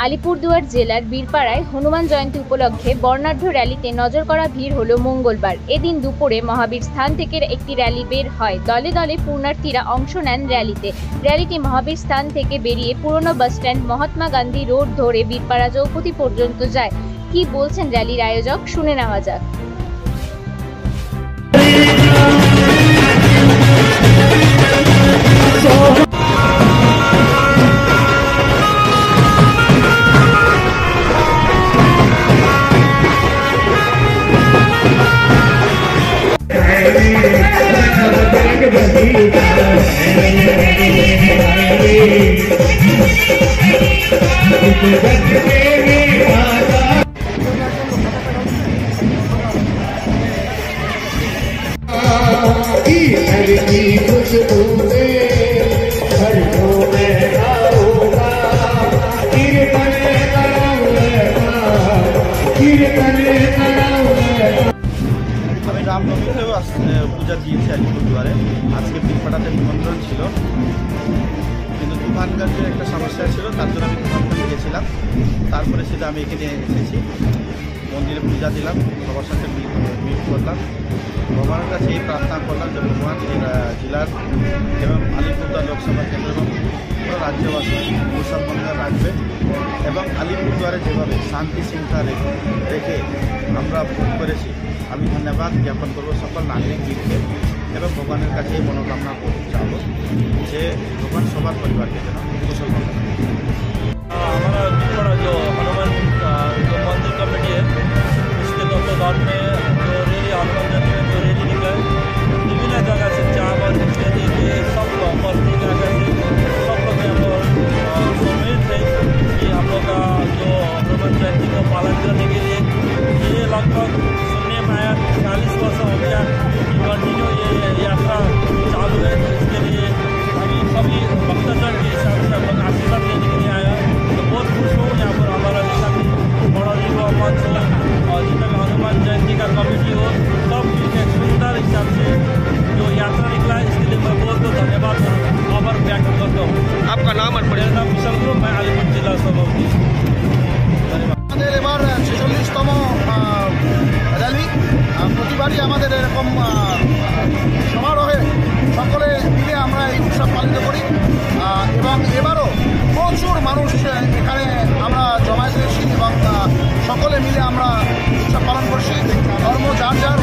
আলিপুরদুয়ার জেলার বীরপাড়ায় হনুমান জয়ন্তী উপলক্ষে বর্ণাঢ্য র্যালিতে নজর করা ভিড় হলো মঙ্গলবার। এদিন দুপুরে মহাবীর স্থান থেকে একটি র্যালি বের হয়। দলে দলে পুণ্যার্থীরা অংশ নেন র্যালিতে। র্যালিটি মহাবীর স্থান থেকে বেরিয়ে পুরনো বাসস্ট্যান্ড মহাত্মা গান্ধী রোড ধরে বীরপাড়া চৌপতি পর্যন্ত যায়। কি বলছেন র্যালির আয়োজক, শুনে নেওয়া যাক। আমি রামনবমীতেও পূজা দিয়েছি আলিপুরদুয়ারে। আজকে বীরপাড়াতে নিমন্ত্রণ ছিল, কিন্তু তুফানগঞ্জের একটা সমস্যা ছিল, তার জন্য আমি তুফানগঞ্জে গেছিলাম। তারপরে সেটা আমি এখানে এসেছি, মন্দিরে পূজা দিলাম, সবার সাথে মিট করলাম। ভগবানের কাছে এই প্রার্থনা করলাম যে ভগবান জেলার এবং আলিপুরদুয়ার লোকসভা কেন্দ্র এবং পুরো রাজ্যবাসী মুসলমানরা রাখবে এবং আলিপুরদুয়ারে যেভাবে শান্তি শৃঙ্খলা রেখে আমরা ভোট করেছি, আমি ধন্যবাদ জ্ঞাপন করবো সকল নাগরিককে এবং ভগবানের কাছে এই মনোকামনা চাবো যে ভগবান সবার পরিবারকে যেন কুশল মঙ্গল। हमारा बीरपाड़ा जो हनुमान जो मंदिर कमेटी है, उसके तत्वाधान में जो रैली हनुमान जयंती में जो रैली निकला है, विभिन्न जगह से चावल सब बस्ती जगह से सब लोग यहाँ पर सम्मिलित थे कि हम लोग का जो हनुमान जयंती को पालन करने के लिए ये लगभग सुनने में आया 40 वर्ष हो गया कंटिन्यू ये यात्रा चालू है। तो इसके लिए अभी सभी भक्तजन के हिसाब से हम लोग आशीर्वाद लेने के लिए आया। तो बहुत खुश हूँ यहाँ पर हमारा जितना भी बड़ा युवा मंच हो और जितना भी हनुमान जयंती का कमेटी हो, सब मिलकर एक सुंदर हिसाब से जो यात्रा निकला है, इसके लिए मैं बहुत बहुत धन्यवाद आभार व्यक्त करता हूँ। आपका नाम और मेरा नाम विशाल गुरु, मैं आलिपुर जिला सभापति। আমাদের এবার 46তম র্যালি। প্রতিবারই আমাদের এরকম সমারোহে সকলে মিলে আমরা এই উৎসব পালিত করি এবং এবারও প্রচুর মানুষ এখানে আমরা জমায়েত হয়েছি এবং সকলে মিলে আমরা উৎসব পালন করছি। ধর্ম যার যার